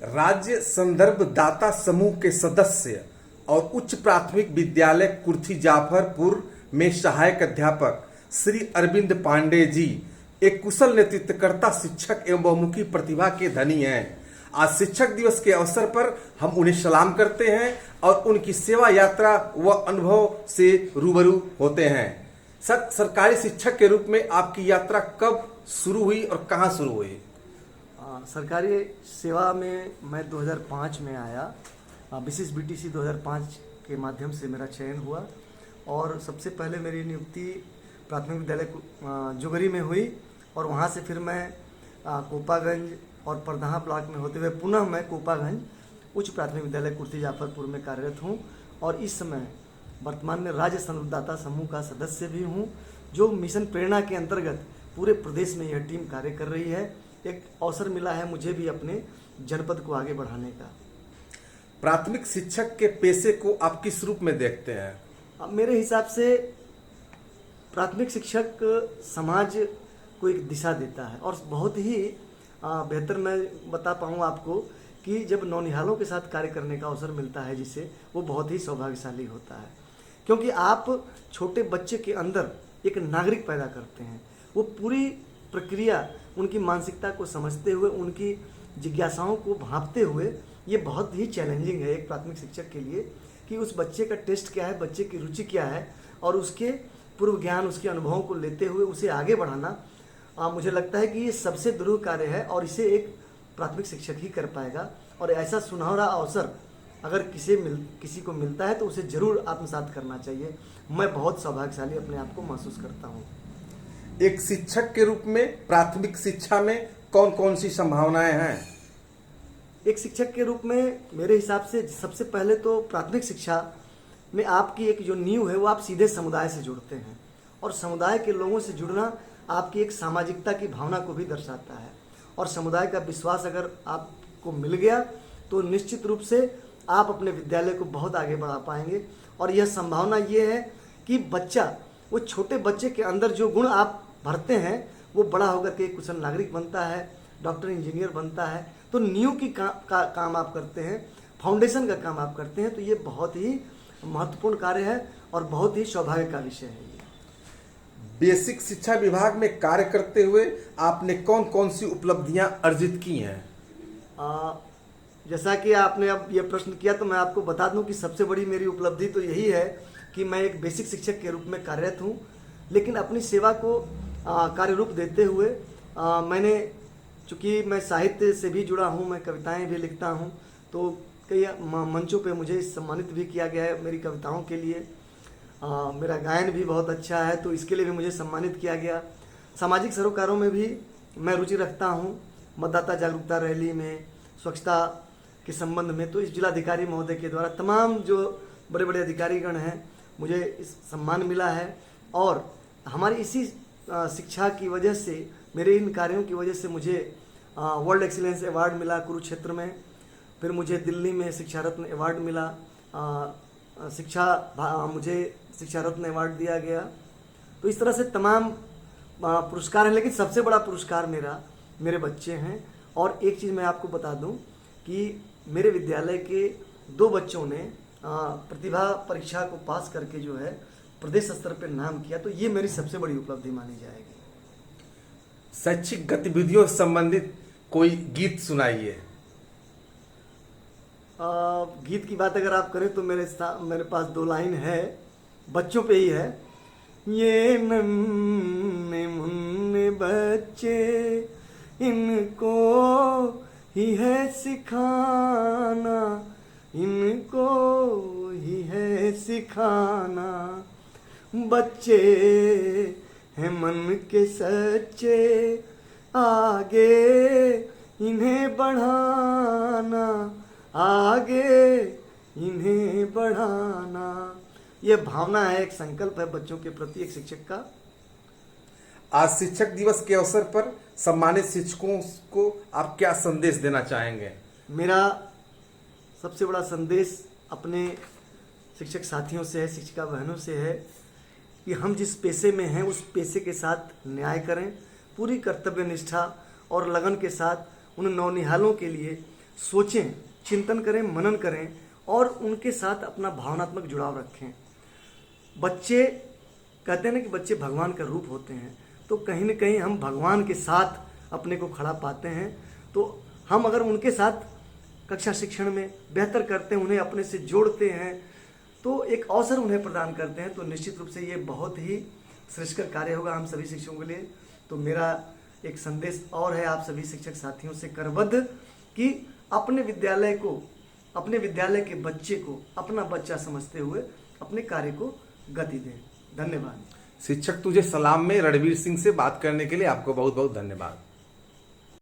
राज्य संदर्भ दाता समूह के सदस्य और उच्च प्राथमिक विद्यालय कुर्थी जाफरपुर में सहायक अध्यापक श्री अरविंद पांडे जी एक कुशल नेतृत्वकर्ता, शिक्षक एवं बहुमुखी प्रतिभा के धनी हैं। आज शिक्षक दिवस के अवसर पर हम उन्हें सलाम करते हैं और उनकी सेवा यात्रा व अनुभव से रूबरू होते हैं। सरकारी शिक्षक के रूप में आपकी यात्रा कब शुरू हुई और कहां शुरू हुई? सरकारी सेवा में मैं 2005 में आया। विशेष बीटीसी 2005 के माध्यम से मेरा चयन हुआ और सबसे पहले मेरी नियुक्ति प्राथमिक विद्यालय जोगरी में हुई और वहाँ से फिर मैं कोपागंज और परदहा ब्लॉक में होते हुए पुनः मैं कोपागंज उच्च प्राथमिक विद्यालय कुर्थी जाफरपुर में कार्यरत हूँ और इस समय वर्तमान में राज्य संदाता समूह का सदस्य भी हूँ, जो मिशन प्रेरणा के अंतर्गत पूरे प्रदेश में यह टीम कार्य कर रही है। एक अवसर मिला है मुझे भी अपने जनपद को आगे बढ़ाने का। प्राथमिक शिक्षक के पेशे को आप किस रूप में देखते हैं? मेरे हिसाब से प्राथमिक शिक्षक समाज को एक दिशा देता है और बहुत ही बेहतर मैं बता पाऊँ आपको कि जब नौनिहालों के साथ कार्य करने का अवसर मिलता है जिसे, वो बहुत ही सौभाग्यशाली होता है, क्योंकि आप छोटे बच्चे के अंदर एक नागरिक पैदा करते हैं। वो पूरी प्रक्रिया उनकी मानसिकता को समझते हुए, उनकी जिज्ञासाओं को भांपते हुए, ये बहुत ही चैलेंजिंग है एक प्राथमिक शिक्षक के लिए कि उस बच्चे का टेस्ट क्या है, बच्चे की रुचि क्या है और उसके पूर्व ज्ञान, उसके अनुभवों को लेते हुए उसे आगे बढ़ाना। मुझे लगता है कि ये सबसे दुरूह कार्य है और इसे एक प्राथमिक शिक्षक ही कर पाएगा और ऐसा सुनहरा अवसर अगर किसी को मिलता है तो उसे जरूर आत्मसात करना चाहिए। मैं बहुत सौभाग्यशाली अपने आप को महसूस करता हूँ। एक शिक्षक के रूप में प्राथमिक शिक्षा में कौन कौन सी संभावनाएं हैं? एक शिक्षक के रूप में मेरे हिसाब से सबसे पहले तो प्राथमिक शिक्षा में आपकी एक जो नींव है वो आप सीधे समुदाय से जुड़ते हैं और समुदाय के लोगों से जुड़ना आपकी एक सामाजिकता की भावना को भी दर्शाता है और समुदाय का विश्वास अगर आपको मिल गया तो निश्चित रूप से आप अपने विद्यालय को बहुत आगे बढ़ा पाएंगे। और यह संभावना ये है कि बच्चा, वो छोटे बच्चे के अंदर जो गुण आप भरते हैं वो बड़ा होकर के एक कुशल नागरिक बनता है, डॉक्टर, इंजीनियर बनता है। तो नींव की काम आप करते हैं, फाउंडेशन का काम आप करते हैं, तो ये बहुत ही महत्वपूर्ण कार्य है और बहुत ही सौभाग्य का विषय है। बेसिक शिक्षा विभाग में कार्य करते हुए आपने कौन कौन सी उपलब्धियां अर्जित की हैं? जैसा कि आपने अब ये प्रश्न किया तो मैं आपको बता दूं कि सबसे बड़ी मेरी उपलब्धि तो यही है कि मैं एक बेसिक शिक्षक के रूप में कार्यरत हूं, लेकिन अपनी सेवा को कार्य रूप देते हुए मैंने, चूँकि मैं साहित्य से भी जुड़ा हूं, मैं कविताएं भी लिखता हूं, तो कई मंचों पे मुझे सम्मानित भी किया गया है मेरी कविताओं के लिए। मेरा गायन भी बहुत अच्छा है तो इसके लिए भी मुझे सम्मानित किया गया। सामाजिक सरोकारों में भी मैं रुचि रखता हूं, मतदाता जागरूकता रैली में, स्वच्छता के संबंध में। तो इस जिलाधिकारी महोदय के द्वारा तमाम जो बड़े बड़े अधिकारीगण हैं, मुझे इस सम्मान मिला है और हमारी इसी शिक्षा की वजह से, मेरे इन कार्यों की वजह से मुझे वर्ल्ड एक्सीलेंस अवार्ड मिला कुरुक्षेत्र में, फिर मुझे दिल्ली में शिक्षा रत्न अवार्ड मिला, मुझे शिक्षा रत्न अवार्ड दिया गया। तो इस तरह से तमाम पुरस्कार हैं, लेकिन सबसे बड़ा पुरस्कार मेरे बच्चे हैं। और एक चीज़ मैं आपको बता दूं कि मेरे विद्यालय के 2 बच्चों ने प्रतिभा परीक्षा को पास करके जो है प्रदेश स्तर पर नाम किया, तो ये मेरी सबसे बड़ी उपलब्धि मानी जाएगी। शैक्षिक गतिविधियों से संबंधित कोई गीत सुनाइए। गीत की बात अगर आप करें तो मेरे पास 2 लाइन है, बच्चों पे ही है। ये नन्हे मुन्ने बच्चे, इनको ही है सिखाना, इनको ही है सिखाना, बच्चे हैं मन के सच्चे, आगे इन्हें बढ़ाना, आगे इन्हें बढ़ाना। यह भावना है, एक संकल्प है बच्चों के प्रति एक शिक्षक का। आज शिक्षक दिवस के अवसर पर सम्मानित शिक्षकों को आप क्या संदेश देना चाहेंगे? मेरा सबसे बड़ा संदेश अपने शिक्षक साथियों से है, शिक्षिका बहनों से है कि हम जिस पेशे में हैं उस पेशे के साथ न्याय करें, पूरी कर्तव्य निष्ठा और लगन के साथ उन नौनिहालों के लिए सोचें, चिंतन करें, मनन करें और उनके साथ अपना भावनात्मक जुड़ाव रखें। बच्चे कहते हैं ना कि बच्चे भगवान का रूप होते हैं, तो कहीं ना कहीं हम भगवान के साथ अपने को खड़ा पाते हैं। तो हम अगर उनके साथ कक्षा शिक्षण में बेहतर करते हैं, उन्हें अपने से जोड़ते हैं, तो एक अवसर उन्हें प्रदान करते हैं, तो निश्चित रूप से ये बहुत ही श्रेष्ठकर कार्य होगा हम सभी शिक्षकों के लिए। तो मेरा एक संदेश और है आप सभी शिक्षक साथियों से करबद्ध कि अपने विद्यालय को, अपने विद्यालय के बच्चे को अपना बच्चा समझते हुए अपने कार्य को गति दें। धन्यवाद। शिक्षक तुझे सलाम में रणवीर सिंह से बात करने के लिए आपको बहुत बहुत धन्यवाद।